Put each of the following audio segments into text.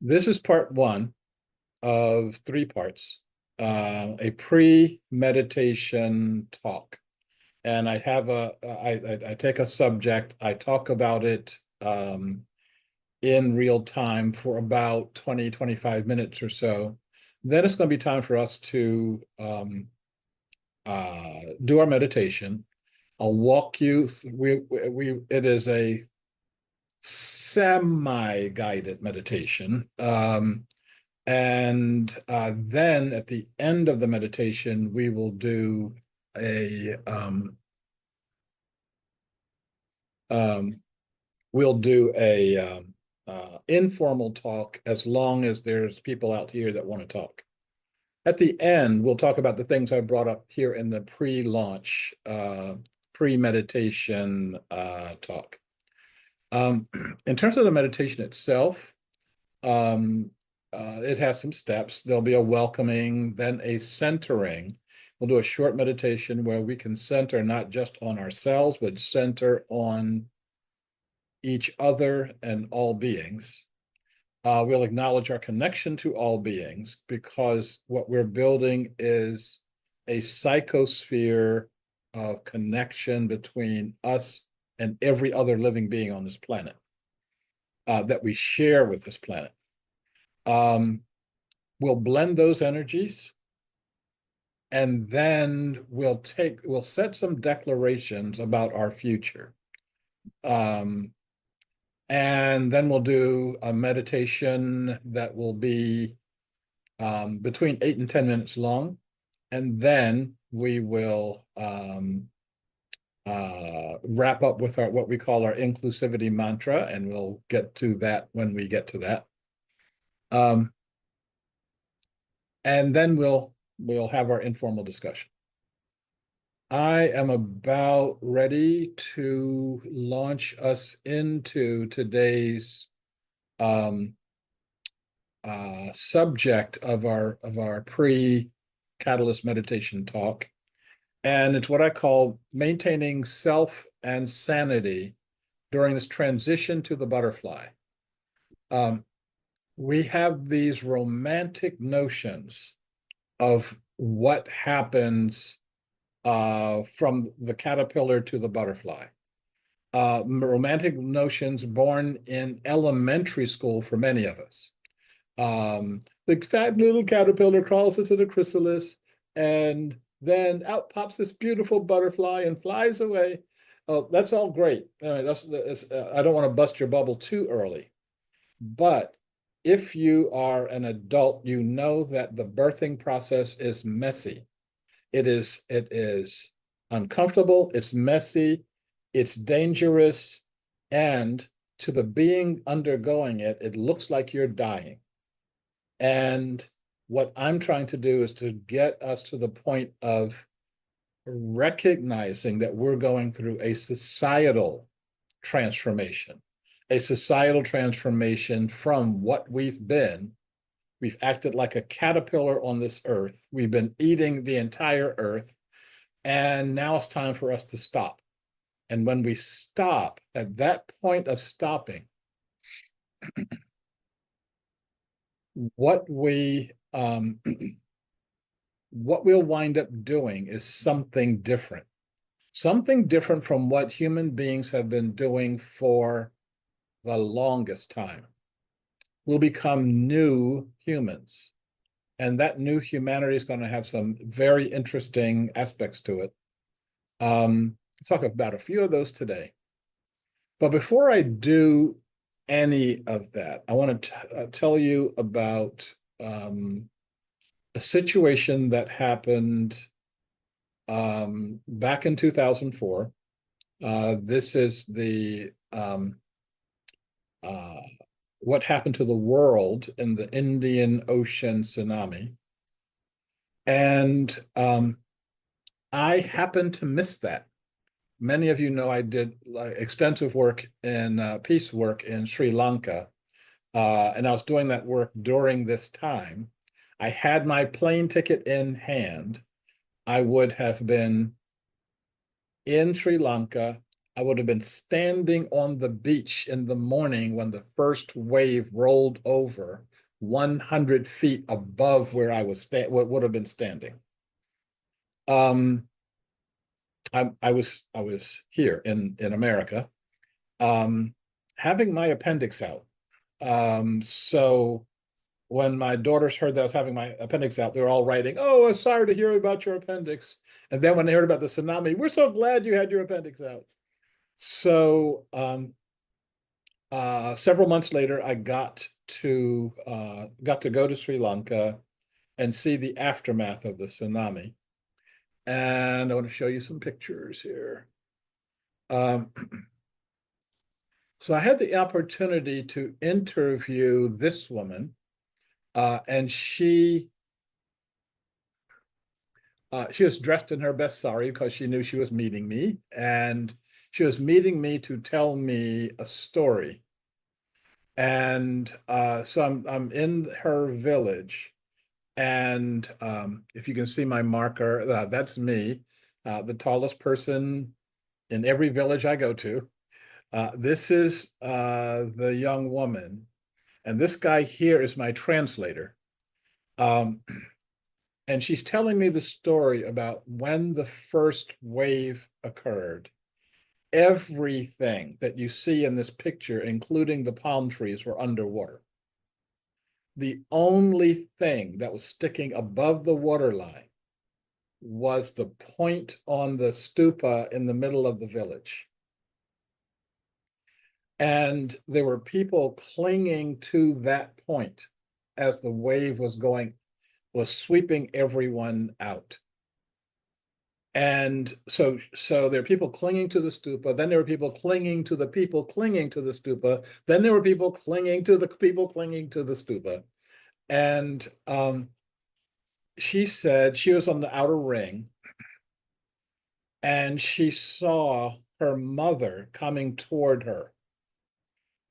This is part one of three parts, a pre-meditation talk. And I take a subject, I talk about it in real time for about 20, 25 minutes or so. Then it's going to be time for us to do our meditation. I'll walk you through, it is a semi-guided meditation. And then at the end of the meditation, we will do a um, informal talk as long as there's people out here that want to talk. At the end, we'll talk about the things I brought up here in the pre-launch, pre-meditation talk. In terms of the meditation itself, um, it has some steps. There'll be a welcoming, then a centering. We'll do a short meditation where we can center not just on ourselves, but center on each other and all beings. We'll acknowledge our connection to all beings because what we're building is a psychosphere of connection between us and every other living being on this planet that we share with this planet. We'll blend those energies, and then we'll set some declarations about our future. And then we'll do a meditation that will be between 8 and 10 minutes long. And then we will wrap up with what we call our inclusivity mantra, and we'll get to that when we get to that. And then we'll have our informal discussion. I am about ready to launch us into today's subject of our pre-catalyst meditation talk. And it's what I call maintaining self and sanity during this transition to the butterfly. We have these romantic notions of what happens from the caterpillar to the butterfly. Romantic notions born in elementary school for many of us. The fat little caterpillar crawls into the chrysalis, and then out pops this beautiful butterfly and flies away. Oh, that's all great. I don't want to bust your bubble too early, but if you are an adult, you know that the birthing process is messy. It is uncomfortable, it's messy, it's dangerous, and to the being undergoing it, it looks like you're dying. And what I'm trying to do is to get us to the point of recognizing that we're going through a societal transformation, from what we've been. We've acted like a caterpillar on this earth. We've been eating the entire earth. And now it's time for us to stop. And when we stop, at that point of stopping, what we what we'll wind up doing is something different from what human beings have been doing for the longest time. We'll become new humans, and that new humanity is going to have some very interesting aspects to it. I'll talk about a few of those today. But before I do any of that, I want to tell you about a situation that happened back in 2004. This is what happened to the world in the Indian Ocean tsunami. And I happened to miss that. Many of you know I did extensive work in peace work in Sri Lanka, and I was doing that work during this time. I had my plane ticket in hand. I would have been in Sri Lanka I would have been standing on the beach in the morning when the first wave rolled over 100 feet above where I was what would have been standing. Um, I was here in America, um, having my appendix out. So when my daughters heard that I was having my appendix out, they were all writing, "Oh, I'm sorry to hear about your appendix." And then when they heard about the tsunami, "We're so glad you had your appendix out." So several months later, I got to go to Sri Lanka and see the aftermath of the tsunami. And I want to show you some pictures here. Um, so I had the opportunity to interview this woman, and she was dressed in her best sari because she knew she was meeting me, and she was meeting me to tell me a story. And so I'm in her village, and if you can see my marker, that's me, the tallest person in every village I go to. This is the young woman, and this guy here is my translator. Um, and she's telling me the story about when the first wave occurred. Everything that you see in this picture, including the palm trees, were underwater. The only thing that was sticking above the waterline was the point on the stupa in the middle of the village. And there were people clinging to that point as the wave was sweeping everyone out. And so there are people clinging to the stupa, then there were people clinging to the people clinging to the stupa, then there were people clinging to the people clinging to the stupa. And she said she was on the outer ring, and she saw her mother coming toward her,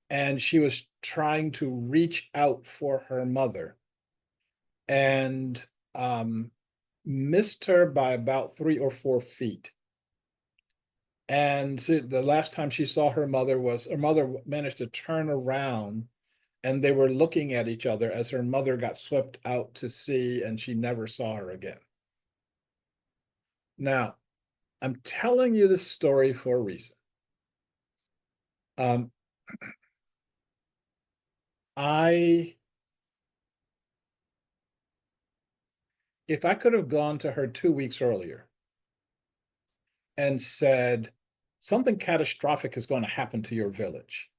and she was trying to reach out for her mother, and missed her by about 3 or 4 feet. And the last time she saw her mother managed to turn around, and they were looking at each other as her mother got swept out to sea, and she never saw her again. Now, I'm telling you this story for a reason. Um, I, if I could have gone to her 2 weeks earlier and said, something catastrophic is going to happen to your village.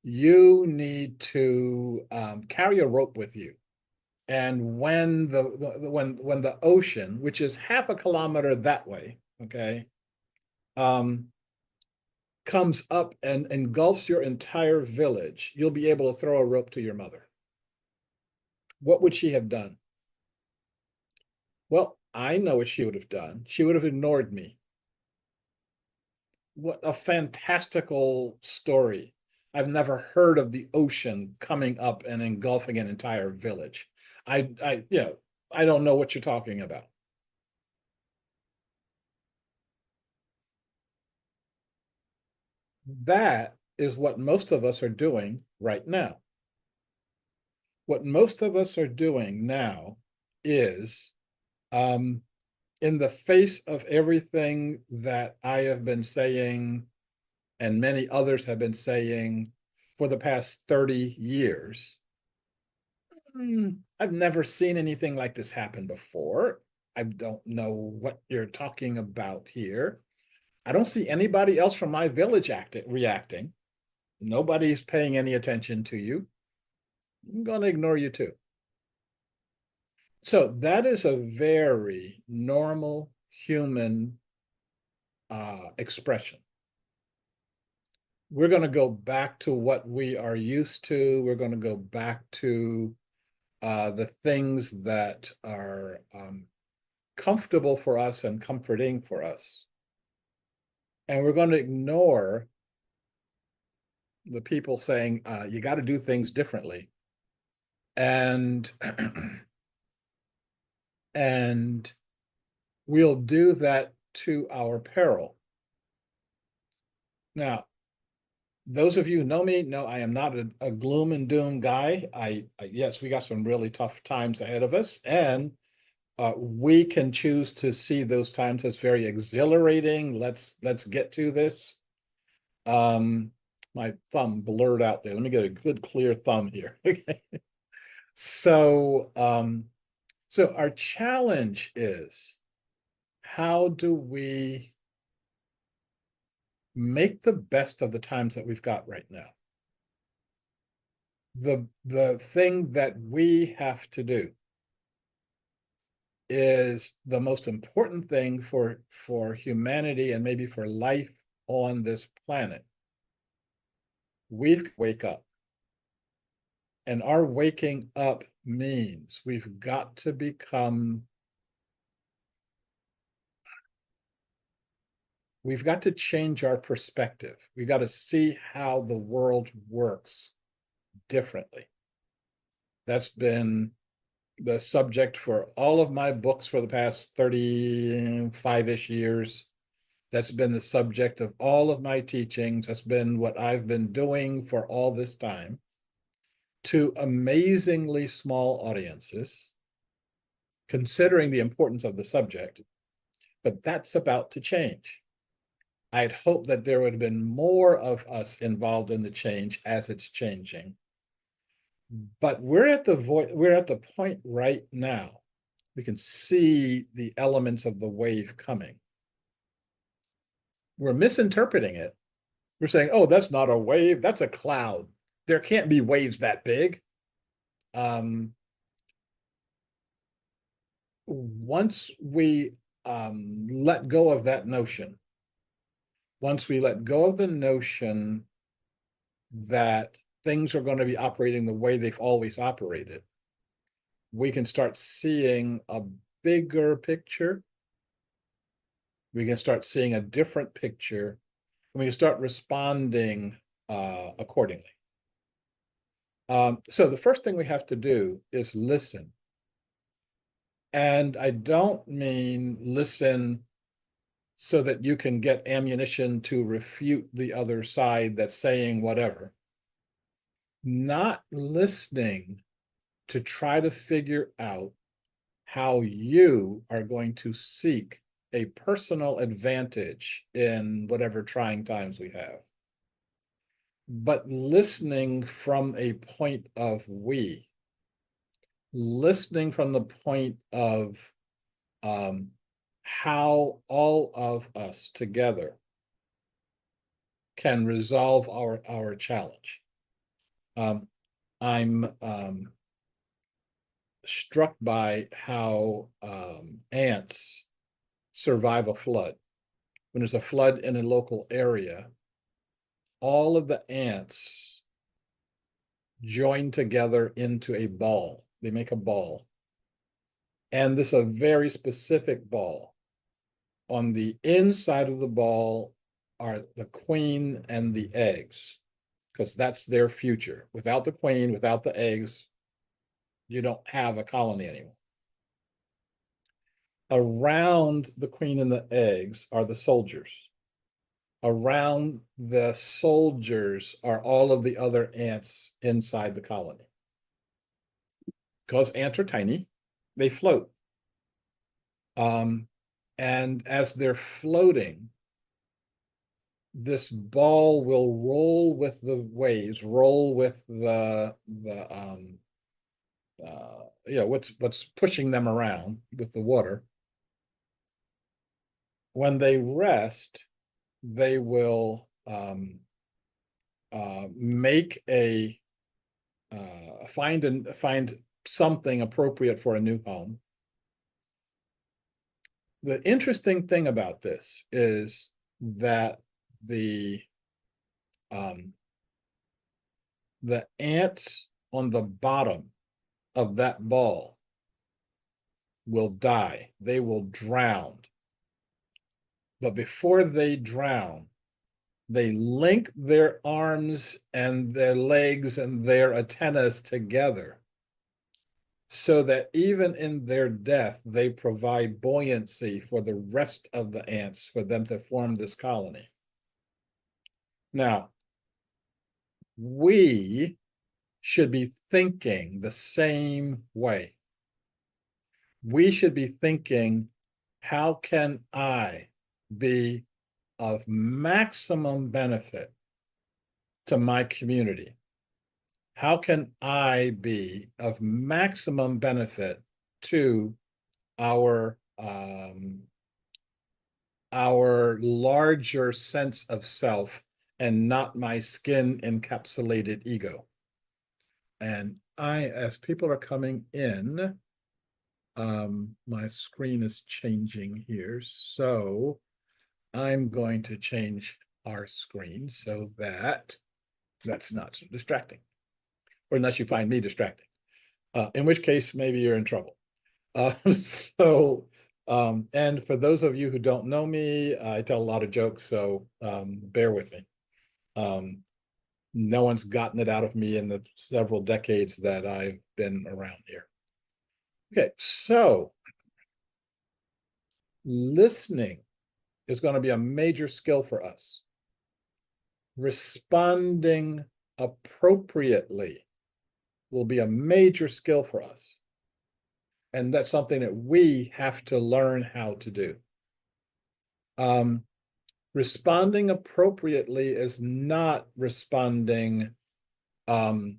You need to carry a rope with you. And when when the ocean, which is half a kilometer that way, okay, um, comes up and engulfs your entire village, you'll be able to throw a rope to your mother. What would she have done? Well, I know what she would have done. She would have ignored me. What a fantastical story. I've never heard of the ocean coming up and engulfing an entire village. I don't know what you're talking about. That is what most of us are doing right now. What most of us are doing now is, um, in the face of everything that I have been saying and many others have been saying for the past 30 years, I've never seen anything like this happen before. I don't know what you're talking about here. I don't see anybody else from my village reacting. Nobody's paying any attention to you. I'm going to ignore you too. So that is a very normal human expression. We're going to go back to what we are used to. We're going to go back to the things that are comfortable for us and comforting for us. And we're going to ignore the people saying, you got to do things differently. And and we'll do that to our peril. Now, those of you who know me know I am not a gloom and doom guy. Yes, we got some really tough times ahead of us, and we can choose to see those times as very exhilarating. Let's get to this. Um, my thumb blurred out there. Let me get a good clear thumb here. Okay. So, so our challenge is, how do we make the best of the times that we've got right now? The thing that we have to do is the most important thing for humanity and maybe for life on this planet. We've got to wake up. And our waking up means we've got to change our perspective. We've got to see how the world works differently. That's been the subject for all of my books for the past 35-ish years. That's been the subject of all of my teachings. That's been what I've been doing for all this time to amazingly small audiences, considering the importance of the subject. But that's about to change. I'd hope that there would have been more of us involved in the change as it's changing. But we're at the point right now. We can see the elements of the wave coming. We're misinterpreting it. We're saying, oh, that's not a wave, that's a cloud. There can't be waves that big. Once we let go of that notion, once we let go of the notion that things are going to be operating the way they've always operated, we can start seeing a bigger picture. We can start seeing a different picture, and we can start responding accordingly. So the first thing we have to do is listen. And I don't mean listen so that you can get ammunition to refute the other side that's saying whatever. Not listening to try to figure out how you are going to seek a personal advantage in whatever trying times we have, but listening from a point of we, listening from the point of how all of us together can resolve our challenge. I'm struck by how ants survive a flood. When there's a flood in a local area, all of the ants join together into a ball. They make a ball. And this is a very specific ball. On the inside of the ball are the queen and the eggs, because that's their future. Without the queen, without the eggs, you don't have a colony anymore. Around the queen and the eggs are the soldiers. Around the soldiers are all of the other ants inside the colony. Because ants are tiny, they float. And as they're floating, this ball will roll with the waves, roll with what's pushing them around with the water. When they rest, they will make a find something appropriate for a new home. The interesting thing about this is that the ants on the bottom of that ball will die. They will drown. But before they drown, they link their arms and their legs and their antennas together so that even in their death, they provide buoyancy for the rest of the ants for them to form this colony. Now, we should be thinking the same way. We should be thinking, how can I be of maximum benefit to my community? How can I be of maximum benefit to our larger sense of self and not my skin encapsulated ego? And as people are coming in, my screen is changing here. So I'm going to change our screen so that that's not so distracting, or unless you find me distracting, in which case maybe you're in trouble. And for those of you who don't know me, I tell a lot of jokes, so bear with me. No one's gotten it out of me in the several decades that I've been around here. Okay, so listening is going to be a major skill for us. Responding appropriately will be a major skill for us. And that's something that we have to learn how to do. Responding appropriately is not responding for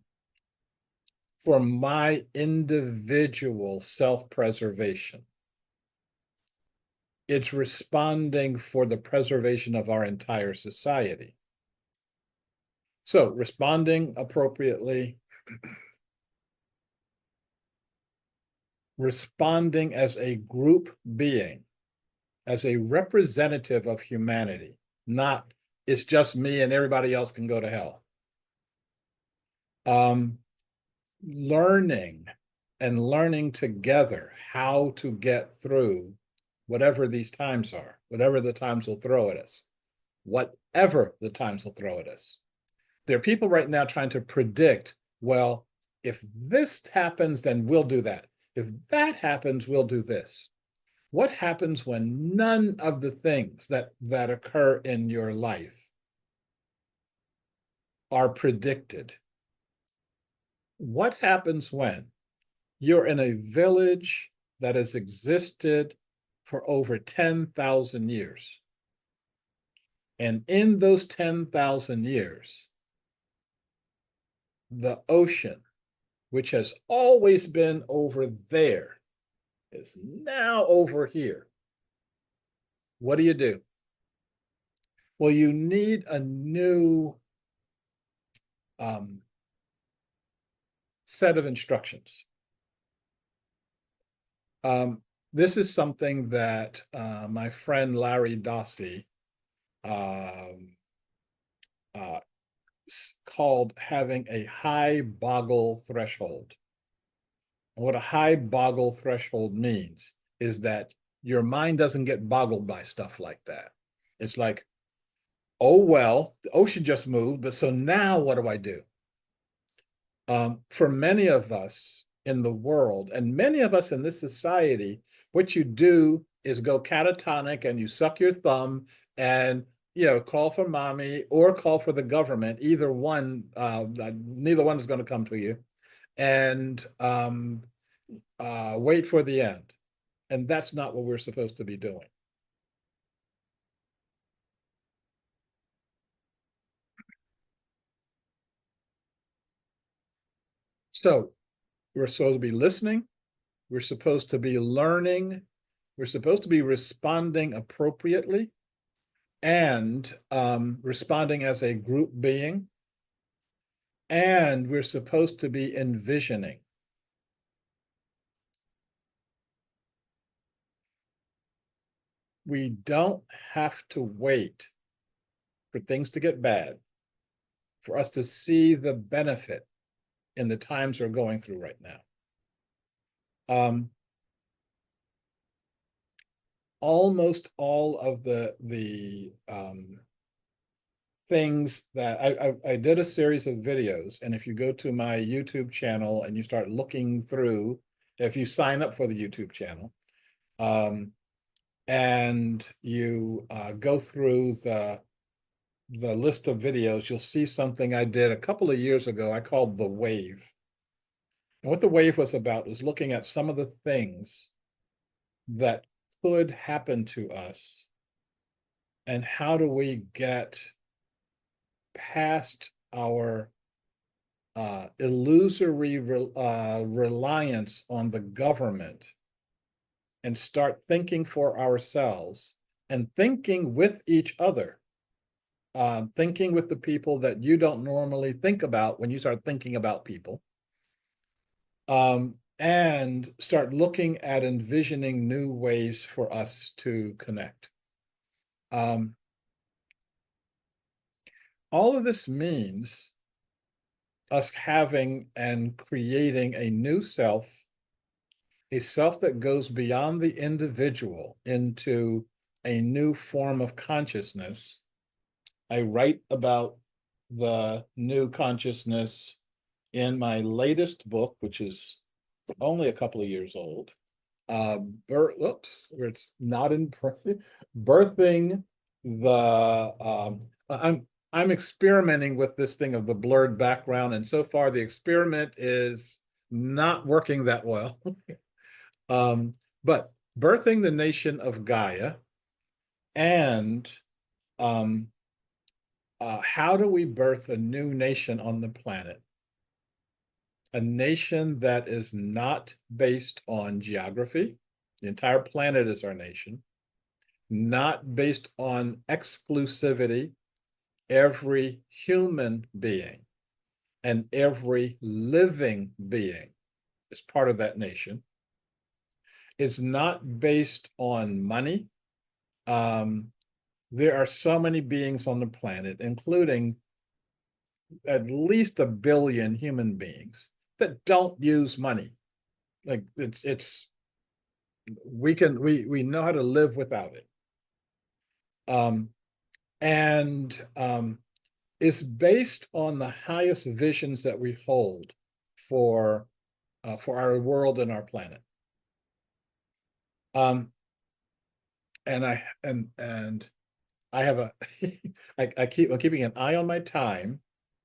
my individual self-preservation. It's responding for the preservation of our entire society. So responding appropriately, responding as a group being, as a representative of humanity, not it's just me and everybody else can go to hell. Learning and learning together how to get through whatever these times are, whatever the times will throw at us, whatever the times will throw at us. There are people right now trying to predict, well, if this happens, then we'll do that. If that happens, we'll do this. What happens when none of the things that occur in your life are predicted? What happens when you're in a village that has existed for over 10,000 years? And in those 10,000 years, the ocean, which has always been over there, is now over here. What do? Well, you need a new set of instructions. This is something that my friend Larry Dossey called having a high boggle threshold. And what a high boggle threshold means is that your mind doesn't get boggled by stuff like that. It's like, oh, well, the ocean just moved, but so now what do I do? For many of us in the world, and many of us in this society, what you do is go catatonic and you suck your thumb and call for mommy or call for the government. Either one, neither one is going to come to you, and wait for the end. And that's not what we're supposed to be doing. So we're supposed to be listening. We're supposed to be learning. We're supposed to be responding appropriately and responding as a group being. And we're supposed to be envisioning. We don't have to wait for things to get bad for us to see the benefit in the times we're going through right now. Almost all of the things that I did a series of videos, and if you go to my YouTube channel and you start looking through, if you sign up for the YouTube channel, and you go through the list of videos, you'll see something I did a couple of years ago I called The Wave. And what The Wave was about was looking at some of the things that could happen to us and how do we get past our illusory reliance on the government and start thinking for ourselves and thinking with each other, thinking with the people that you don't normally think about when you start thinking about people, and start looking at envisioning new ways for us to connect. Um, all of this means us having and creating a new self, a self that goes beyond the individual into a new form of consciousness. I write about the new consciousness in my latest book, which is only a couple of years old. It's not in birthing the. I'm experimenting with this thing of the blurred background, and so far the experiment is not working that well. um, but birthing the nation of Gaia, and um, how do we birth a new nation on the planet? A nation that is not based on geography. The entire planet is our nation, not based on exclusivity. Every human being and every living being is part of that nation. It's not based on money. There are so many beings on the planet, including at least 1 billion human beings, that don't use money. Like it's we know how to live without it. Um, and It's based on the highest visions that we hold for our world and our planet. Um, and I have a I'm keeping an eye on my time,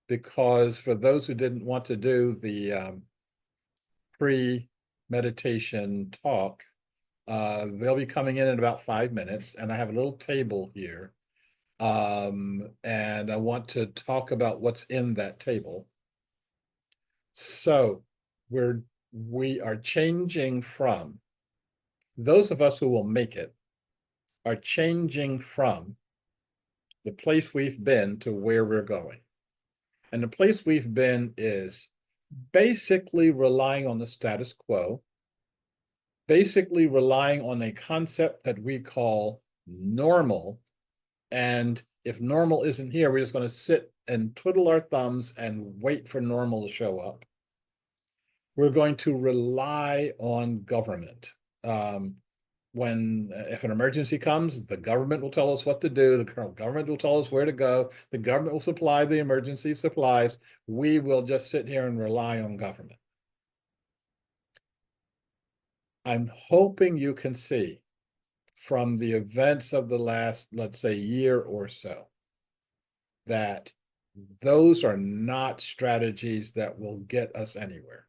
because for those who didn't want to do the pre-meditation talk, they'll be coming in about 5 minutes, and I have a little table here. And I want to talk about what's in that table. So we are changing from, those of us who will make it are changing from the place we've been to where we're going. And the place we've been is basically relying on the status quo, basically relying on a concept that we call normal. And if normal isn't here, we're just going to sit and twiddle our thumbs and wait for normal to show up. We're going to rely on government. If an emergency comes, the government will tell us what to do. The government will tell us where to go. The government will supply the emergency supplies. We will just sit here and rely on government. I'm hoping you can see from the events of the last, let's say, year or so, that those are not strategies that will get us anywhere.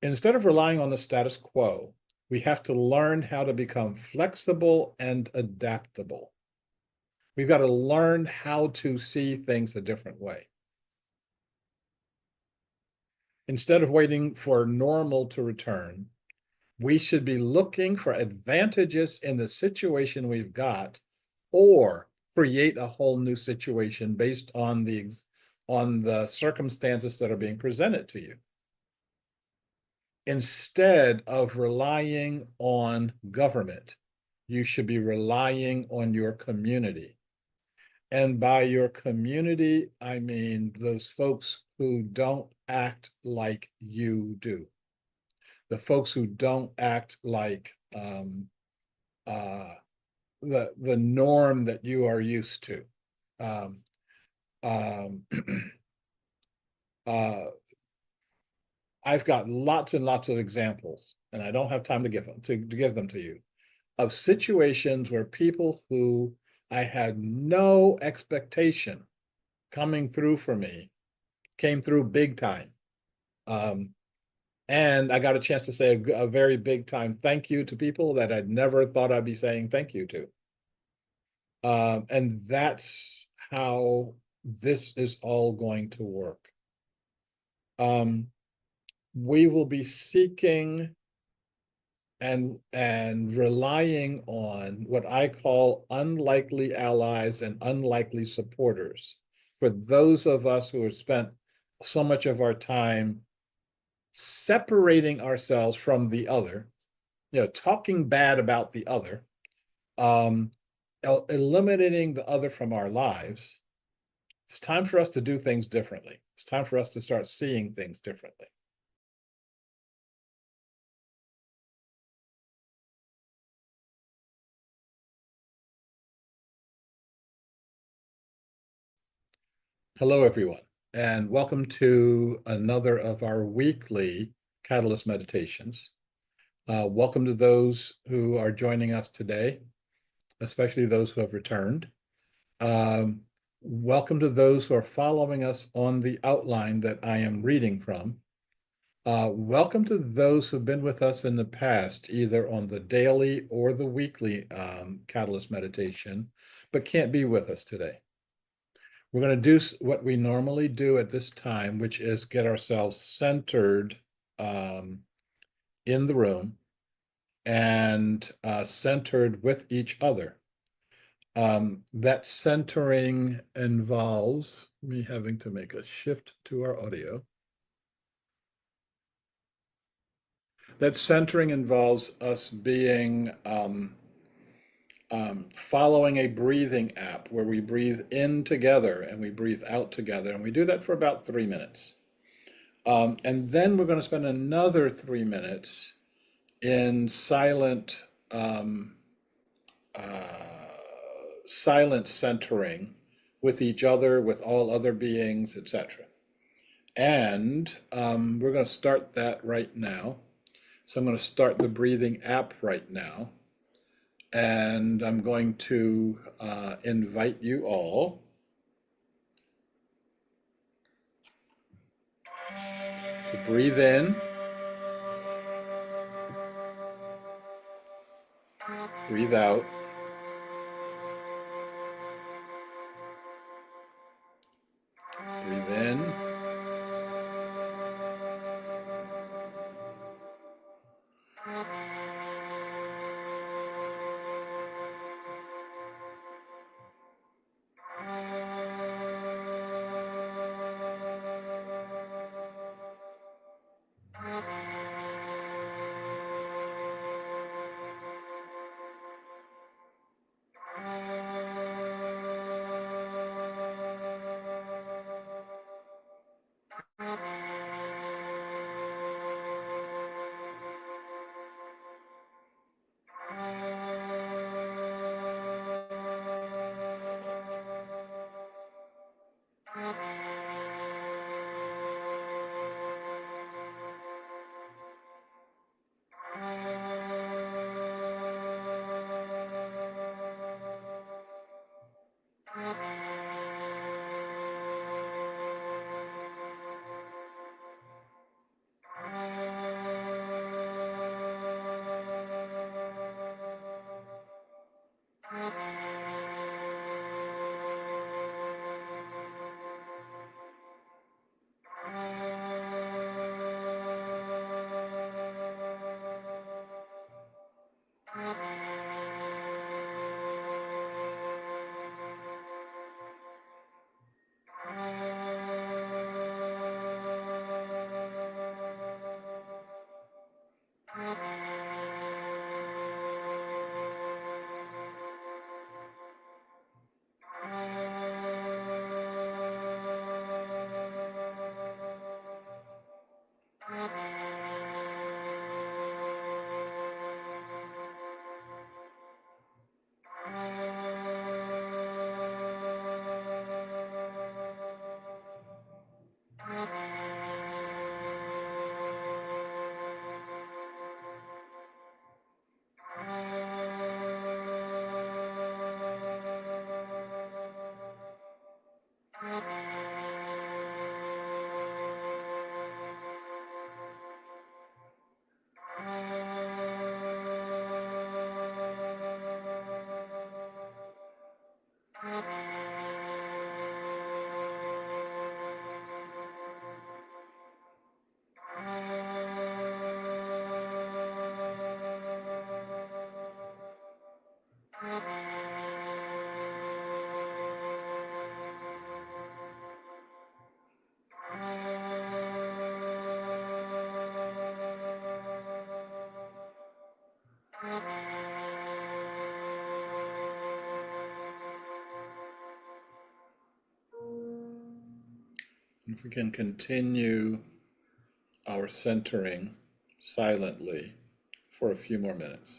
Instead of relying on the status quo, we have to learn how to become flexible and adaptable. We've got to learn how to see things a different way. Instead of waiting for normal to return, we should be looking for advantages in the situation we've got, or create a whole new situation based on the circumstances that are being presented to you. Instead of relying on government, you should be relying on your community. And by your community, I mean those folks who don't act like you do. The folks who don't act like the norm that you are used to. Um, um, I've got lots and lots of examples, and I don't have time to give them to you, of situations where people who I had no expectation coming through for me, came through big time. And I got a chance to say a very big time thank you to people that I'd never thought I'd be saying thank you to. And that's how this is all going to work. We will be seeking and relying on what I call unlikely allies and unlikely supporters. For those of us who have spent so much of our time separating ourselves from the other, talking bad about the other, um, eliminating the other from our lives, it's time for us to do things differently. It's time for us to start seeing things differently. Hello, everyone, and welcome to another of our weekly Catalyst Meditations. Welcome to those who are joining us today, especially those who have returned. Welcome to those who are following us on the outline that I am reading from. Welcome to those who've been with us in the past, either on the daily or the weekly Catalyst Meditation, but can't be with us today. We're going to do what we normally do at this time, which is get ourselves centered in the room and centered with each other. That centering involves me having to make a shift to our audio. That centering involves us being following a breathing app where we breathe in together and we breathe out together. And we do that for about 3 minutes. And then we're going to spend another 3 minutes in silent silent centering with each other, with all other beings, etc. And we're going to start that right now. So I'm going to start the breathing app right now. And I'm going to invite you all to breathe in, breathe out, breathe in, If we can continue our centering silently for a few more minutes.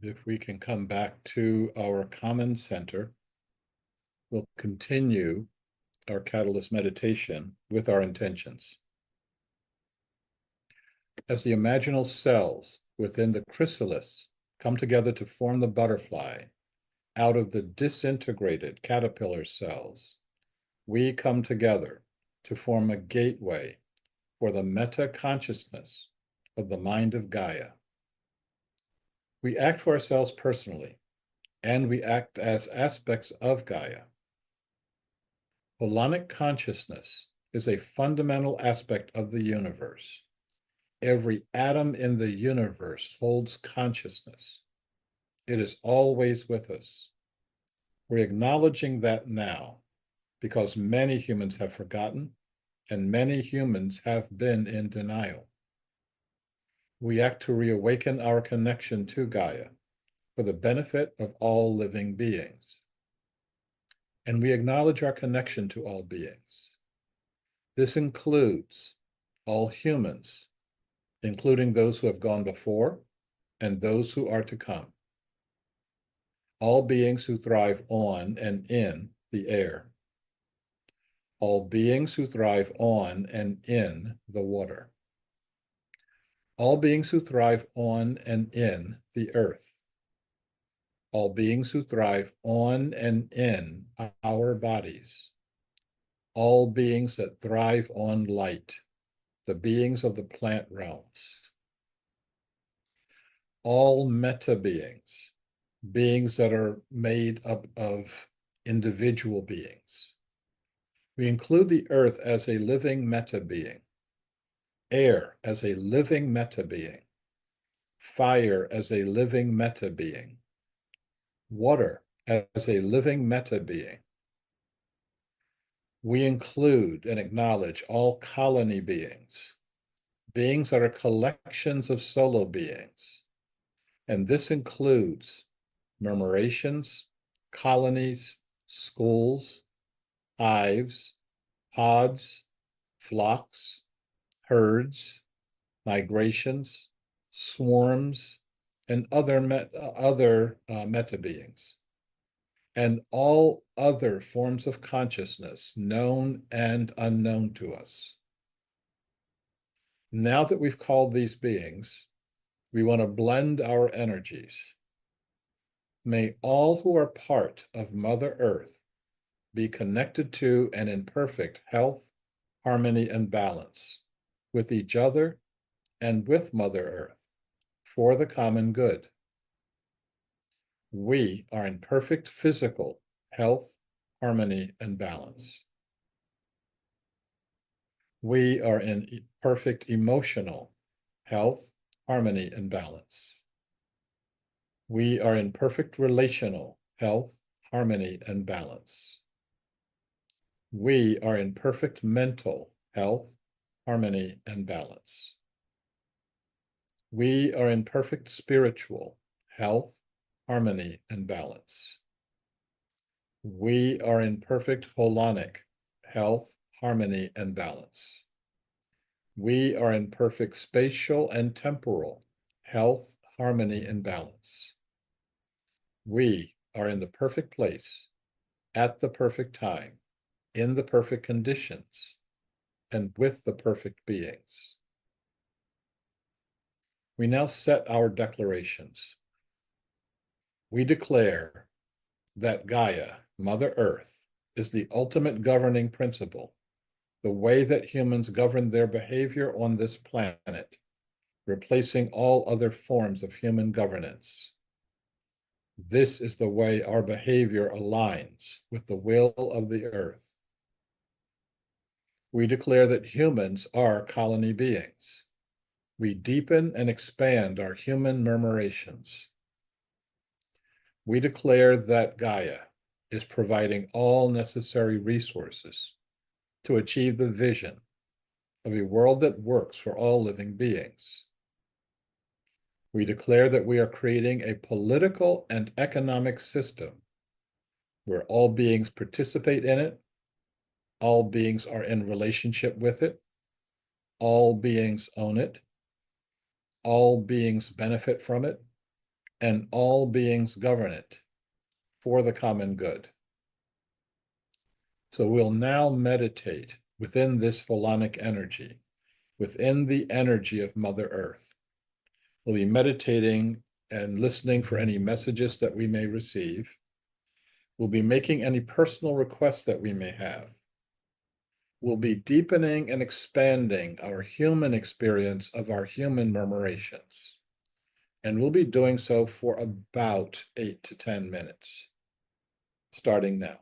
If we can come back to our common center, we'll continue our catalyst meditation with our intentions. As the imaginal cells within the chrysalis come together to form the butterfly out of the disintegrated caterpillar cells, we come together to form a gateway for the meta consciousness of the mind of Gaia. We act for ourselves personally, and we act as aspects of Gaia. Holonic consciousness is a fundamental aspect of the universe. Every atom in the universe holds consciousness. It is always with us. We're acknowledging that now because many humans have forgotten and many humans have been in denial. We act to reawaken our connection to Gaia for the benefit of all living beings. And we acknowledge our connection to all beings. This includes all humans, including those who have gone before and those who are to come. All beings who thrive on and in the air. All beings who thrive on and in the water. All beings who thrive on and in the earth. All beings who thrive on and in our bodies. all beings that thrive on light, the beings of the plant realms, all meta beings, beings that are made up of individual beings. We include the earth as a living meta being, air as a living meta being, fire as a living meta being, water as a living meta being. We include and acknowledge all colony beings, beings that are collections of solo beings. And this includes murmurations, colonies, schools, hives, pods, flocks, herds, migrations, swarms, and other meta beings, and all other forms of consciousness, known and unknown to us. Now that we've called these beings, we want to blend our energies. May all who are part of Mother Earth be connected to and in perfect health, harmony, and balance with each other and with Mother Earth for the common good. We are in perfect physical health, harmony, and balance. We are in perfect emotional health, harmony, and balance. We are in perfect relational health, harmony, and balance. We are in perfect mental health, harmony, and balance. We are in perfect spiritual health, harmony, and balance. We are in perfect holonic health, harmony, and balance. We are in perfect spatial and temporal health, harmony, and balance. We are in the perfect place, at the perfect time, in the perfect conditions, and with the perfect beings. We now set our declarations. We declare that Gaia, Mother Earth, is the ultimate governing principle, the way that humans govern their behavior on this planet, replacing all other forms of human governance. This is the way our behavior aligns with the will of the earth. We declare that humans are colony beings. We deepen and expand our human murmurations. We declare that Gaia is providing all necessary resources to achieve the vision of a world that works for all living beings. We declare that we are creating a political and economic system where all beings participate in it, all beings are in relationship with it, all beings own it, all beings benefit from it, and all beings govern it for the common good. So we'll now meditate within this Pholonic energy, within the energy of Mother Earth. We'll be meditating and listening for any messages that we may receive. We'll be making any personal requests that we may have. We'll be deepening and expanding our human experience of our human murmurations. And we'll be doing so for about 8 to 10 minutes, starting now.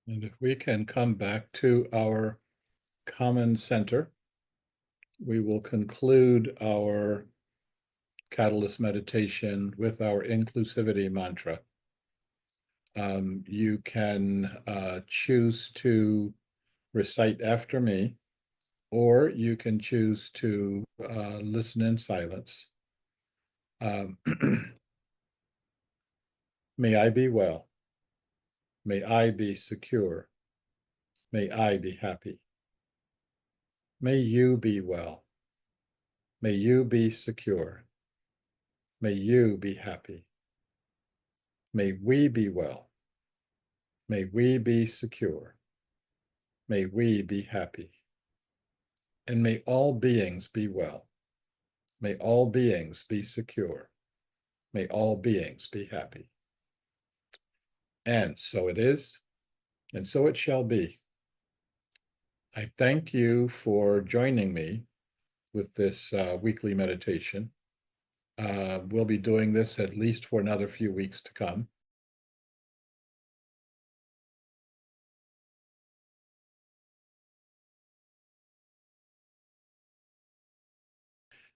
And if we can come back to our common center, we will conclude our catalyst meditation with our inclusivity mantra. You can choose to recite after me, or you can choose to listen in silence. Um, May I be well. May I be secure. May I be happy. May you be well. May you be secure. May you be happy. May we be well. May we be secure. May we be happy. And may all beings be well. May all beings be secure. May all beings be happy. And so it is, and so it shall be. I thank you for joining me with this weekly meditation. We'll be doing this at least for another few weeks to come.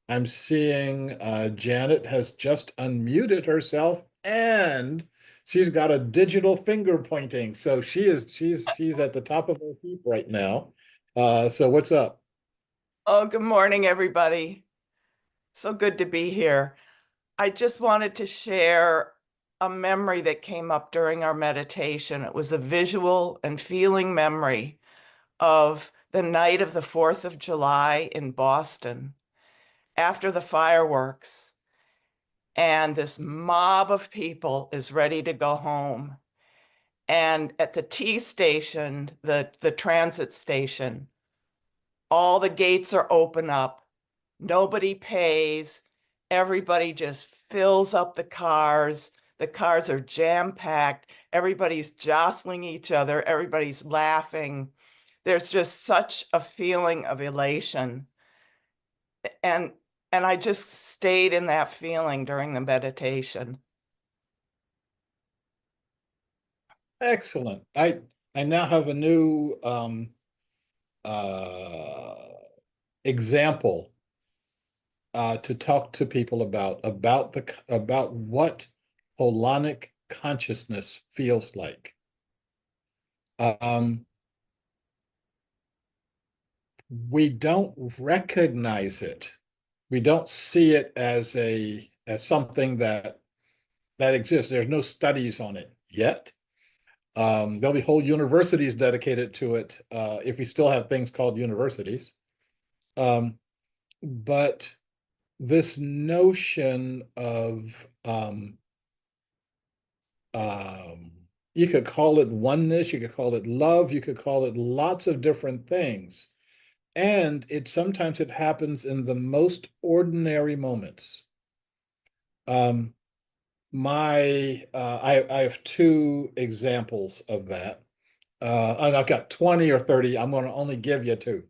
I'm seeing Janet has just unmuted herself and she's got a digital finger pointing. So she's at the top of her heap right now. So what's up? Oh, good morning, everybody. So good to be here. I just wanted to share a memory that came up during our meditation. It was a visual and feeling memory of the night of the 4th of July in Boston after the fireworks. And this mob of people is ready to go home. And at the T station, the transit station, all the gates are open up. Nobody pays. Everybody just fills up the cars. The cars are jam-packed. Everybody's jostling each other. Everybody's laughing. There's just such a feeling of elation. And and I just stayed in that feeling during the meditation. Excellent. I now have a new uh, example to talk to people about what holonic consciousness feels like. Um, we don't recognize it. We don't see it as something that exists. There's no studies on it yet. There'll be whole universities dedicated to it if we still have things called universities. But this notion of um, you could call it oneness, you could call it love, you could call it lots of different things. And sometimes it happens in the most ordinary moments. Um, I have two examples of that. And I've got 20 or 30. I'm going to only give you two.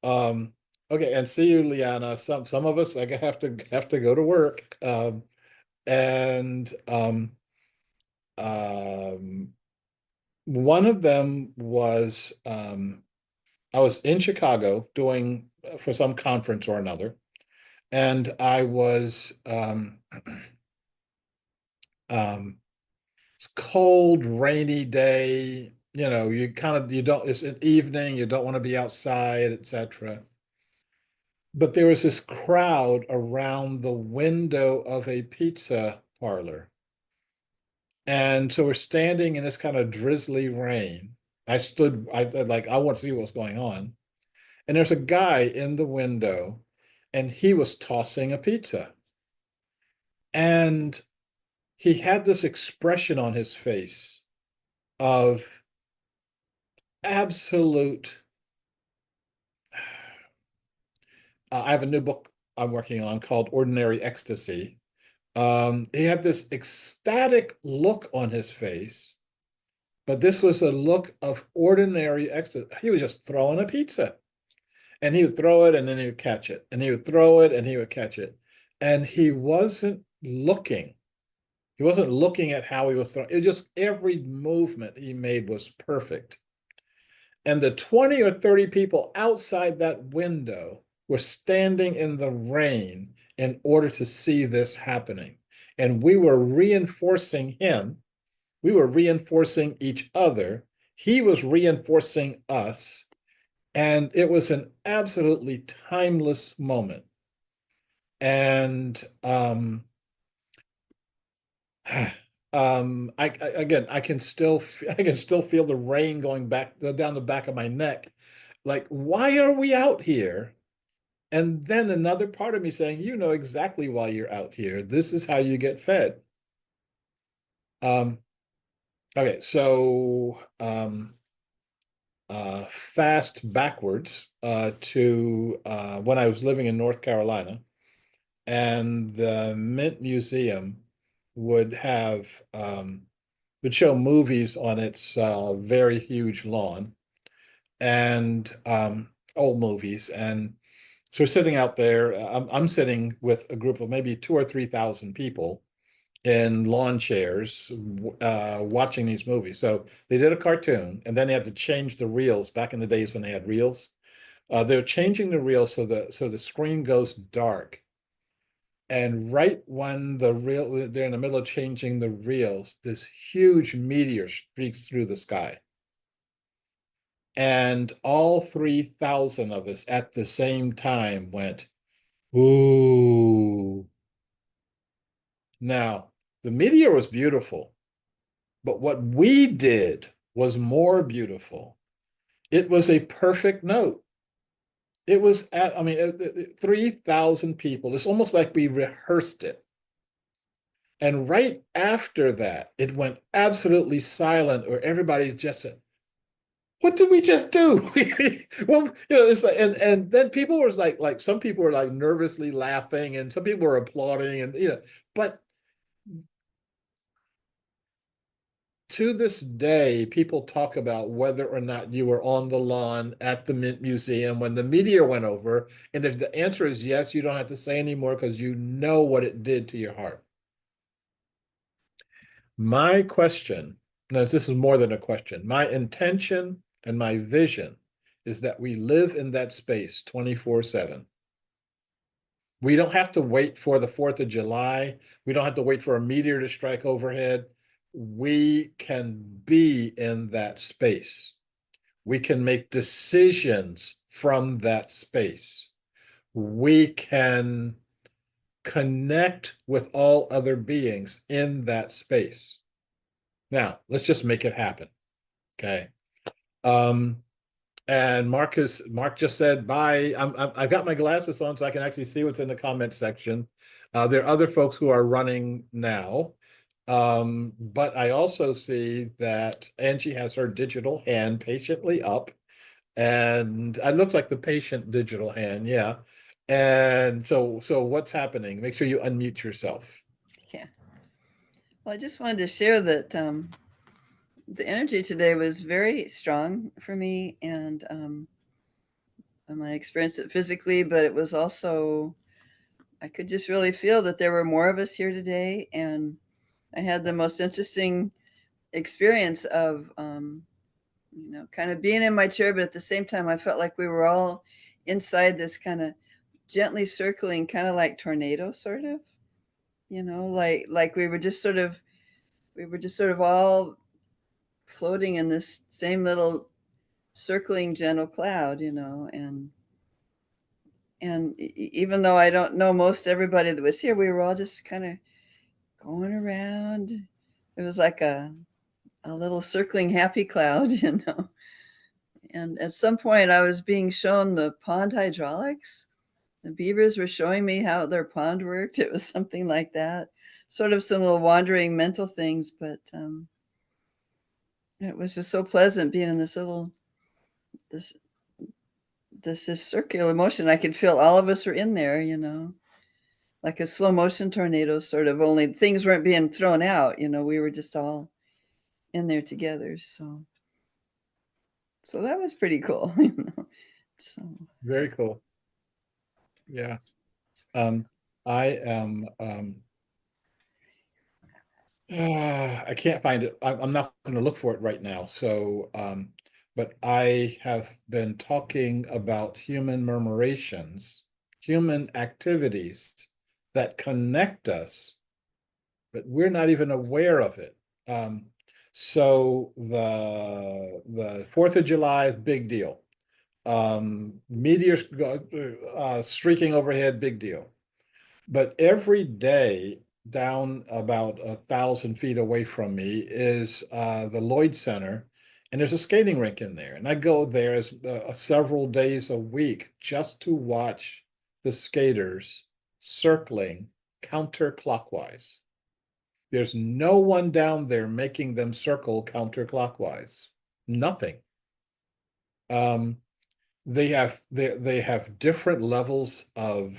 Um, okay, and see you, Liana. Some of us have to go to work. And um, one of them was I was in Chicago doing for some conference or another, and I was um, it's cold, rainy day. You know, you don't. It's an evening. You don't want to be outside, etc. But there was this crowd around the window of a pizza parlor. And so we're standing in this kind of drizzly rain. I want to see what's going on. And there's a guy in the window, and he was tossing a pizza. And he had this expression on his face of absolute. I have a new book I'm working on called Ordinary Ecstasy. He had this ecstatic look on his face, but this was a look of ordinary ecstasy. He was just throwing a pizza, and he would throw it and then he would catch it, and he would throw it and he would catch it. And he wasn't looking. He wasn't looking at how he was throwing. It just every movement he made was perfect. And the 20 or 30 people outside that window were standing in the rain in order to see this happening. And we were reinforcing him. We were reinforcing each other. He was reinforcing us. And it was an absolutely timeless moment. And again, I can still feel the rain going back down the back of my neck. Like, why are we out here? And then another part of me saying, you know exactly why you're out here. This is how you get fed. Um, okay, so fast backwards to when I was living in North Carolina, and the Mint Museum would have would show movies on its very huge lawn and old movies. And so we're sitting out there. I'm sitting with a group of maybe 2 or 3 thousand people in lawn chairs watching these movies. So they did a cartoon, and then they had to change the reels back in the days when they had reels. They're changing the reels so the screen goes dark. And right when they're in the middle of changing the reels, this huge meteor streaks through the sky. And all 3,000 of us at the same time went, ooh. Now, the meteor was beautiful, but what we did was more beautiful. It was a perfect note. It was, 3,000 people. It's almost like we rehearsed it. And right after that, it went absolutely silent, or everybody just said, what did we just do? Well, it's like, and then people was like some people were like nervously laughing, and some people were applauding, and but to this day, people talk about whether or not you were on the lawn at the Mint Museum when the meteor went over. And if the answer is yes, you don't have to say anymore because you know what it did to your heart. My question, no, this is more than a question. My intention and my vision is that we live in that space 24/7. We don't have to wait for the 4th of July. We don't have to wait for a meteor to strike overhead. We can be in that space. We can make decisions from that space. We can connect with all other beings in that space. Now, let's just make it happen. Okay. Um, and Mark just said bye. I've got my glasses on so I can actually see what's in the comment section. There are other folks who are running now. But I also see that Angie has her digital hand patiently up, and it looks like the patient digital hand, yeah. And so what's happening? Make sure you unmute yourself. Yeah. Well, I just wanted to share that the energy today was very strong for me, and I experienced it physically, but it was also, I could just really feel that there were more of us here today. And I had the most interesting experience of, kind of being in my chair, but at the same time, I felt like we were all inside this kind of gently circling, kind of like tornado, sort of, like we were just sort of all floating in this same little circling gentle cloud, and even though I don't know most everybody that was here, we were all just kind of going around. It was like a little circling happy cloud, And at some point, I was being shown the pond hydraulics. The beavers were showing me how their pond worked. It was something like that, sort of some little wandering mental things, but it was just so pleasant being in this this circular motion. I could feel all of us were in there, like a slow motion tornado, sort of. Only things weren't being thrown out. We were just all in there together. So that was pretty cool. So Very cool. Yeah. I am I can't find it. I'm not going to look for it right now. So, but I have been talking about human murmurations, human activities that connect us, but we're not even aware of it. Um, so the 4th of July is big deal. Meteors streaking overhead, big deal. But every day, down about 1,000 feet away from me, is the Lloyd Center, and there's a skating rink in there. And I go there several days a week just to watch the skaters circling counterclockwise. There's no one down there making them circle counterclockwise. Nothing. Um, they have different levels of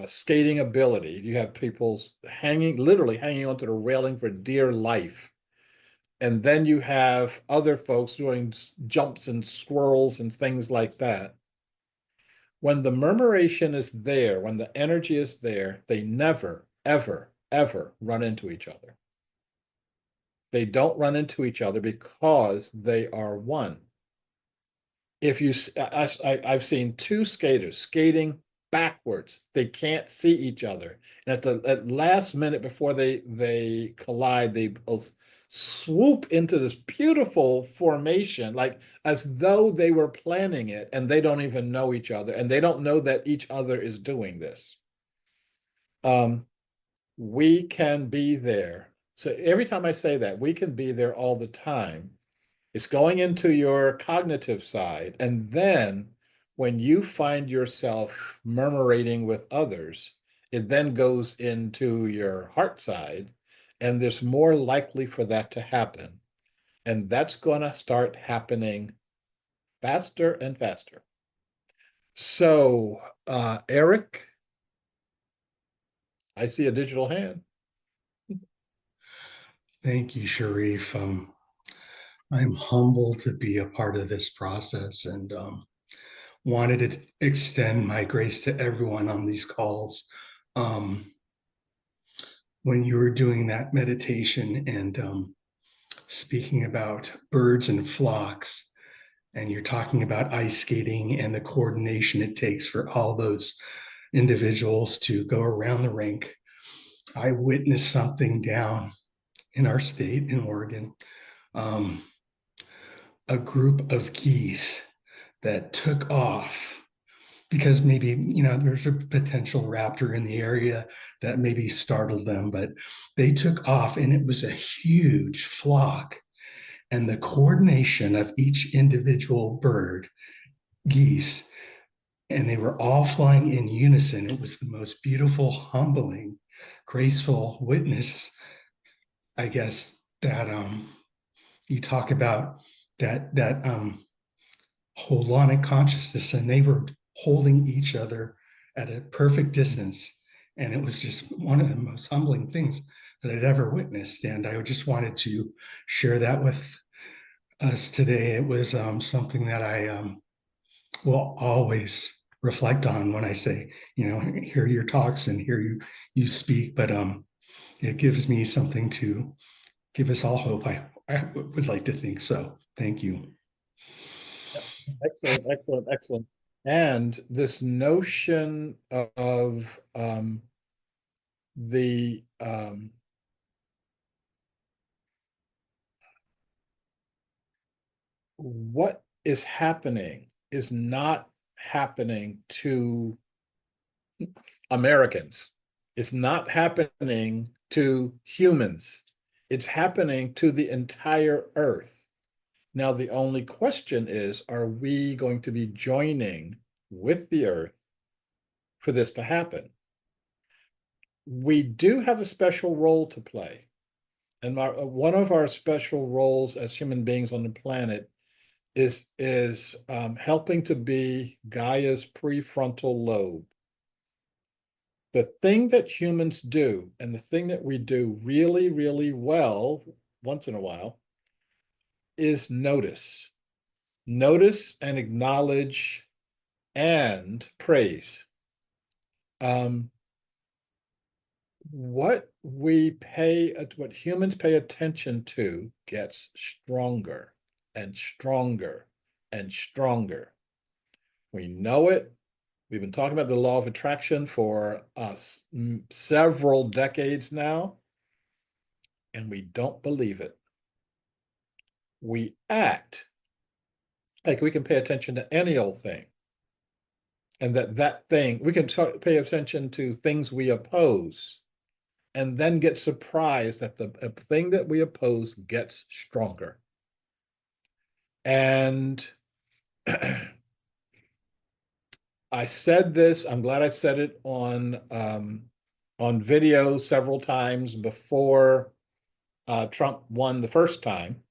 skating ability. You have people literally hanging onto the railing for dear life. And then you have other folks doing jumps and swirls and things like that. When the murmuration is there, when the energy is there, they never, ever, ever run into each other. They don't run into each other because they are one. If you, I've seen two skaters skating backwards. They can't see each other. And at last minute before they collide, they both swoop into this beautiful formation, like as though they were planning it, and they don't even know each other, and they don't know that each other is doing this. Um, we can be there. So every time I say that, we can be there all the time. It's going into your cognitive side. And then when you find yourself murmurating with others, it then goes into your heart side, and there's more likely for that to happen. And that's going to start happening faster and faster. So, Eric, I see a digital hand. Thank you, Sharif. I'm humbled to be a part of this process and wanted to extend my grace to everyone on these calls. Um, when you were doing that meditation and speaking about birds and flocks, and you're talking about ice skating and the coordination it takes for all those individuals to go around the rink, I witnessed something down in our state in Oregon. Um, a group of geese that took off because maybe there's a potential raptor in the area that maybe startled them, but they took off and it was a huge flock, and the coordination of each individual bird, geese, and they were all flying in unison. It was the most beautiful, humbling, graceful witness, I guess, that you talk about, that holonic consciousness, and they were holding each other at a perfect distance. And it was just one of the most humbling things that I'd ever witnessed. And I just wanted to share that with us today. It was something that I will always reflect on when I say, hear your talks and hear you speak. But it gives me something to give us all hope. I would like to think so. Thank you. Excellent, excellent, excellent. And this notion of the what is happening is not happening to Americans. It's not happening to humans. It's happening to the entire earth. Now, the only question is, are we going to be joining with the earth for this to happen? We do have a special role to play. And one of our special roles as human beings on the planet is helping to be Gaia's prefrontal lobe. The thing that humans do, and the thing that we do really, really well once in a while, is notice. Notice and acknowledge and praise. Um, what humans pay attention to gets stronger and stronger and stronger. We know it. We've been talking about the law of attraction for several decades now, and we don't believe it. We act like we can pay attention to any old thing, and that thing, we can pay attention to things we oppose, and then get surprised that the thing that we oppose gets stronger. And I said this, I'm glad I said it on video several times before Trump won the first time.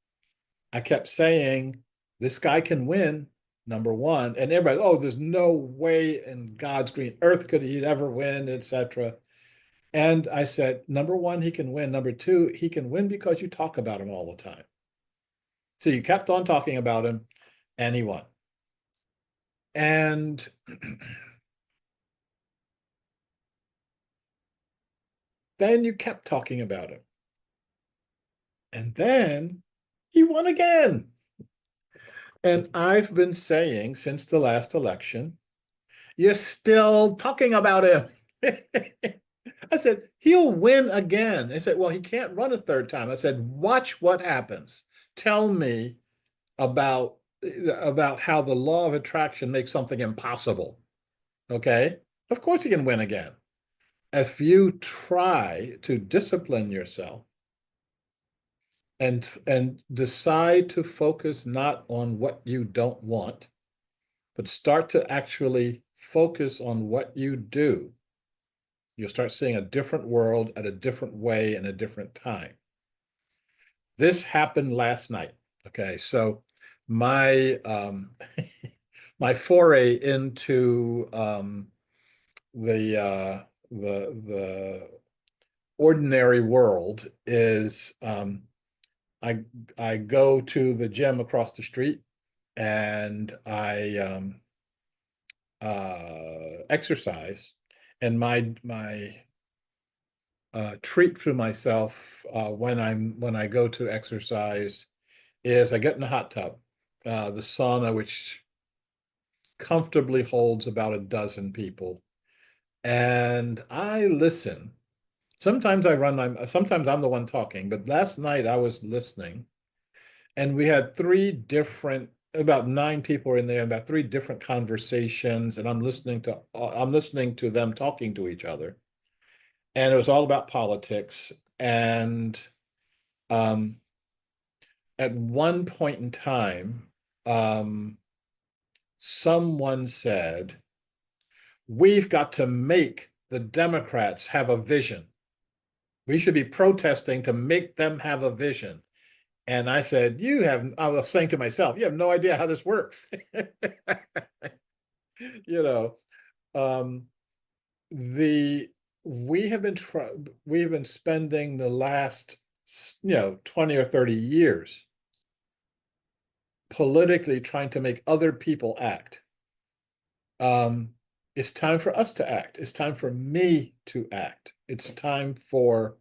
I kept saying, this guy can win, number one. And everybody, oh, there's no way in God's green earth could he ever win, etc. And I said, number one, he can win. Number two, he can win because you talk about him all the time. So you kept on talking about him, and he won. And then you kept talking about him. And then he won again. And I've been saying since the last election, you're still talking about him. I said, he'll win again. They said, well, he can't run a third time. I said, watch what happens. Tell me about how the law of attraction makes something impossible. Okay? Of course he can win again. If you try to discipline yourself and decide to focus not on what you don't want, but start to actually focus on what you do, you'll start seeing a different world at a different way in a different time. This happened last night. Okay, so my my foray into the ordinary world is I go to the gym across the street, and I exercise, and my treat for myself when I go to exercise is I get in the hot tub, the sauna, which comfortably holds about a dozen people, and I listen. Sometimes sometimes I'm the one talking, but last night I was listening, and we had about 9 people in there, about 3 different conversations, and I'm listening to them talking to each other, and it was all about politics. And um, at one point in time, someone said, we've got to make the Democrats have a vision. We should be protesting to make them have a vision. And I said, I was saying to myself, you have no idea how this works. You know, um, we have been spending the last 20 or 30 years politically trying to make other people act. It's time for us to act. It's time for me to act. It's time for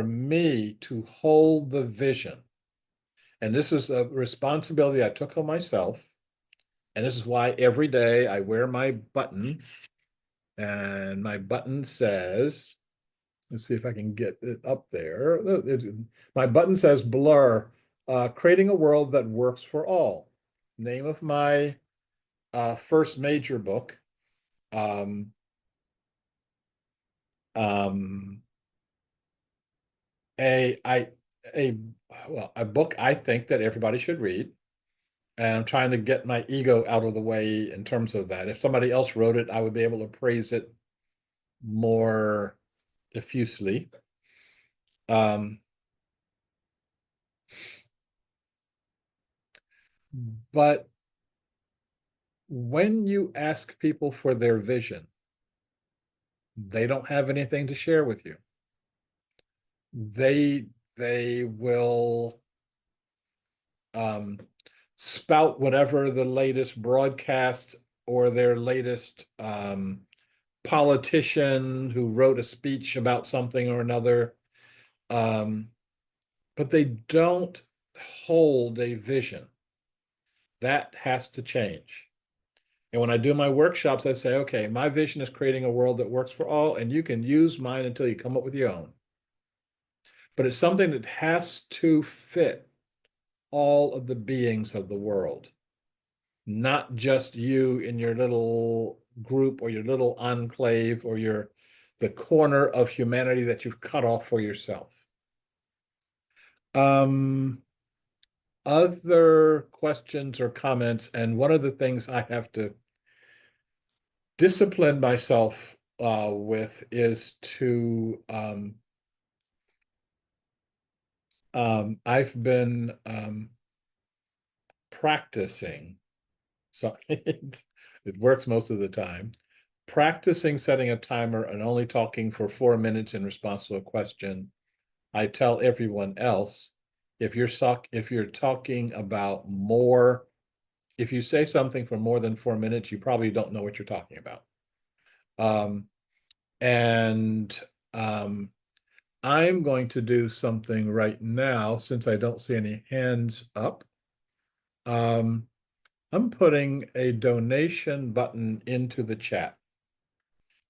me to hold the vision. And this is a responsibility I took on myself. And this is why every day I wear my button, and my button says, let's see if I can get it up there. My button says Blur, creating a world that works for all. Name of my first major book. Um, um, a I a well, a book I think that everybody should read. And I'm trying to get my ego out of the way in terms of that. If somebody else wrote it, I would be able to praise it more diffusely. Um, but when you ask people for their vision, they don't have anything to share with you. They will spout whatever the latest broadcast or their latest politician who wrote a speech about something or another, but they don't hold a vision. That has to change. And when I do my workshops, I say, okay, my vision is creating a world that works for all, and you can use mine until you come up with your own. But it's something that has to fit all of the beings of the world, not just you in your little group or your little enclave or the corner of humanity that you've cut off for yourself. Other questions or comments, and one of the things I have to discipline myself with is to I've been practicing, so it works most of the time, practicing setting a timer and only talking for 4 minutes in response to a question. I tell everyone else, if you're talking about more, if you say something for more than 4 minutes, you probably don't know what you're talking about. And I'm going to do something right now, since I don't see any hands up. I'm putting a donation button into the chat.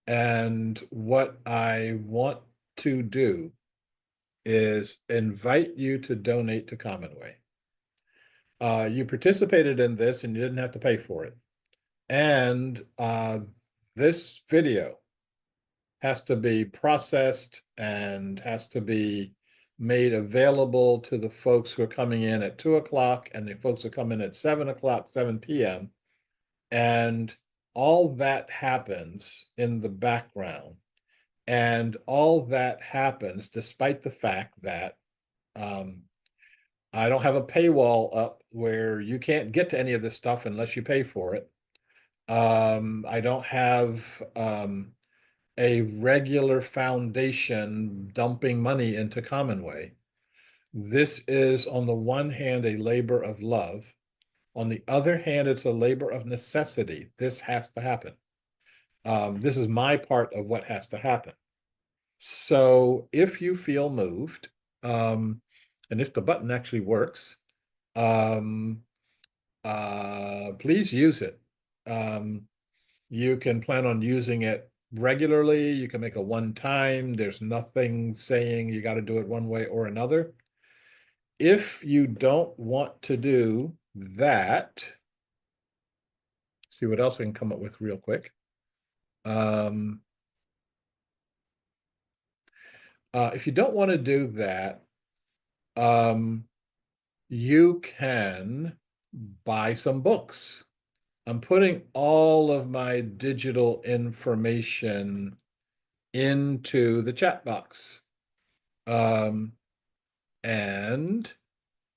And what I want to do is invite you to donate to Commonway. You participated in this and you didn't have to pay for it. And this video has to be processed and has to be made available to the folks who are coming in at 2 o'clock and the folks who come in at 7 o'clock, 7 p.m. And all that happens in the background. And all that happens despite the fact that I don't have a paywall up where you can't get to any of this stuff unless you pay for it. I don't have a regular foundation dumping money into Commonway. This is, on the one hand, a labor of love. On the other hand, it's a labor of necessity. This has to happen. This is my part of what has to happen. So if you feel moved, and if the button actually works, please use it. You can plan on using it regularly. You can make a one-time. There's nothing saying you got to do it one way or another. If you don't want to do that, see what else I can come up with real quick. If you don't want to do that, you can buy some books. I'm putting all of my digital information into the chat box. And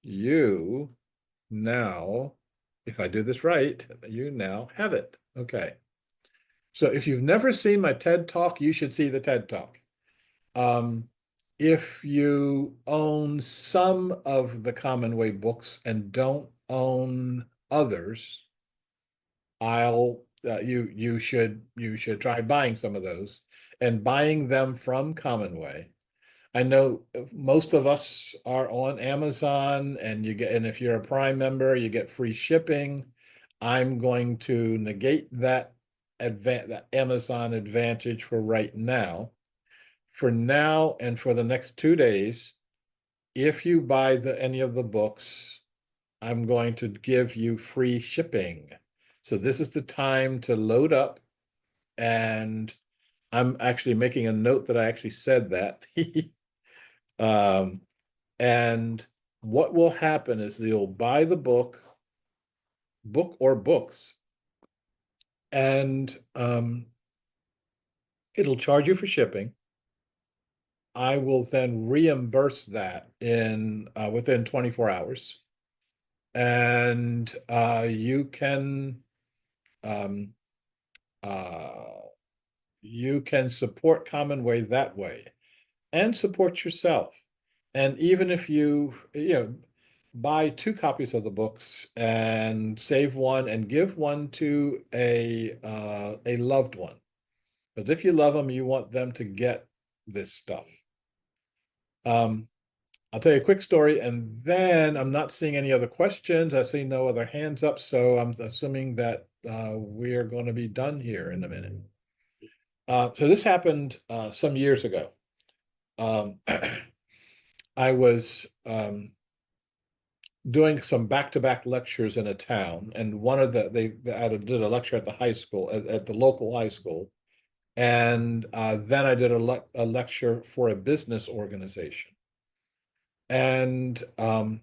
you now, if I do this right, you now have it. Okay. So if you've never seen my TED Talk, you should see the TED Talk. If you own some of the Commonway books and don't own others, you should try buying some of those and buying them from Commonway. I know most of us are on Amazon, and if you're a Prime member, you get free shipping. I'm going to negate that Amazon advantage for right now. For now and for the next 2 days, if you buy any of the books, I'm going to give you free shipping. So this is the time to load up, and I'm actually making a note that I actually said that. And what will happen is you'll buy the book or books, and it'll charge you for shipping. I will then reimburse that within 24 hours. And you can support Commonway that way and support yourself. And even if you buy 2 copies of the books and save one and give one to a loved one, Because if you love them, you want them to get this stuff. I'll tell you a quick story, and then I'm not seeing any other questions. I see no other hands up, so I'm assuming that we are going to be done here in a minute. So this happened some years ago. I was doing some back-to-back lectures in a town, and one of they did a lecture at the high school, at the local high school, and then I did a lecture for a business organization. And at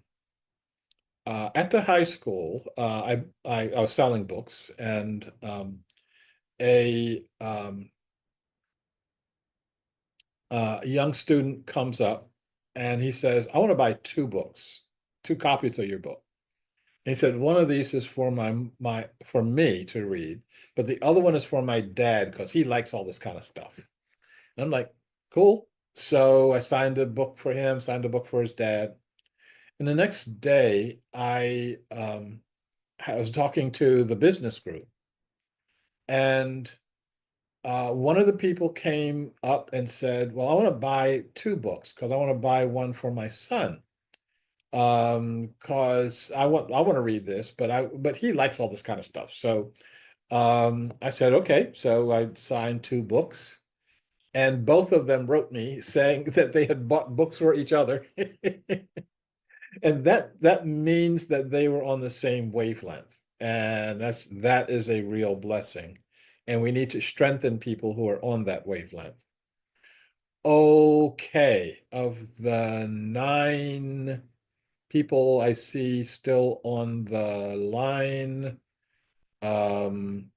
the high school, I was selling books, and a young student comes up and he says, "I want to buy two books, two copies of your book." And he said, "One of these is for for me to read, but the other one is for my dad because he likes all this kind of stuff." And I'm like, "Cool." So I signed a book for him, signed a book for his dad. And the next day, I was talking to the business group, and one of the people came up and said, "Well, I want to buy two books because I want to buy one for my son. Because I want to read this, but he likes all this kind of stuff." So I said, "Okay." So I signed two books, and both of them wrote me saying that they had bought books for each other. And that means that they were on the same wavelength. And that is a real blessing. And we need to strengthen people who are on that wavelength. Okay, of the 9 people I see still on the line, I'm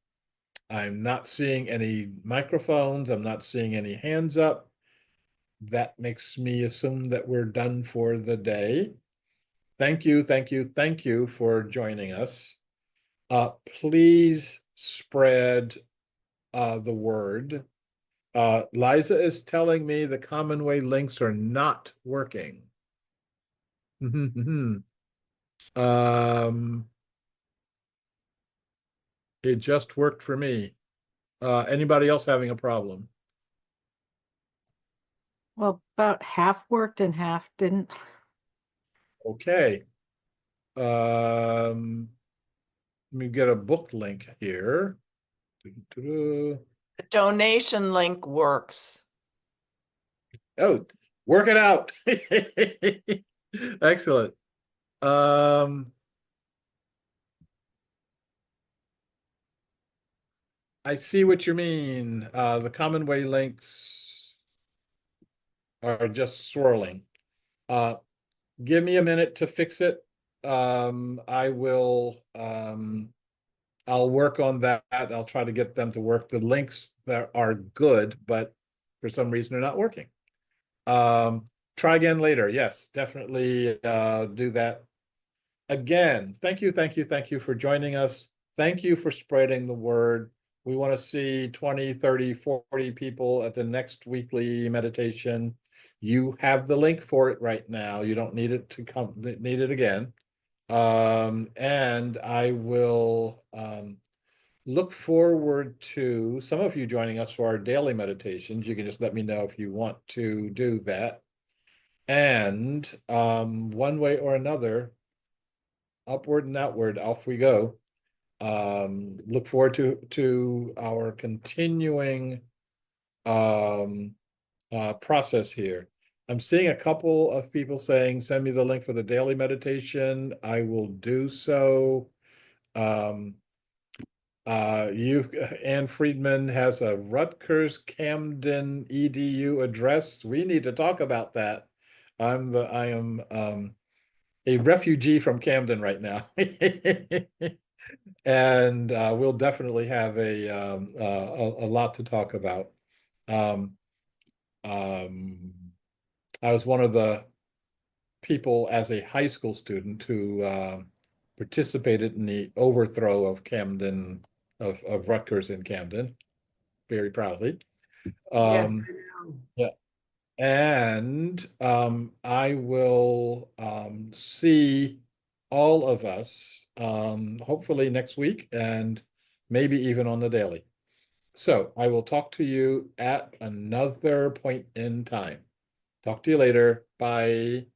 not seeing any microphones. I'm not seeing any hands up. That makes me assume that we're done for the day. Thank you, thank you, thank you for joining us. Please spread the word. Liza is telling me the Commonway links are not working. It just worked for me. Anybody else having a problem? Well, about half worked and half didn't. Okay. Let me get a book link here. The donation link works. Oh, work it out. Excellent. I see what you mean. The Commonway links are just swirling. Give me a minute to fix it. I will I'll work on that. I'll try to get them to work. The links that are good, but for some reason they're not working. Try again later. Yes, definitely do that. Again, thank you, thank you, thank you for joining us. Thank you for spreading the word. We want to see 20, 30, 40 people at the next weekly meditation. You have the link for it right now. You don't need it to need it again. And I will look forward to some of you joining us for our daily meditations. You can just let me know if you want to do that. And one way or another, upward and outward, off we go. Look forward to our continuing process here. I'm seeing a couple of people saying, "Send me the link for the daily meditation." I will do so. Ann Friedman has a Rutgers Camden EDU address. We need to talk about that. I am a refugee from Camden right now. And we'll definitely have a lot to talk about. I was one of the people as a high school student who participated in the overthrow of Camden, of Rutgers in Camden, very proudly. Yes, Um, I know. yeah. And I will see all of us hopefully next week and maybe even on the daily. So I will talk to you at another point in time. Talk to you later. Bye.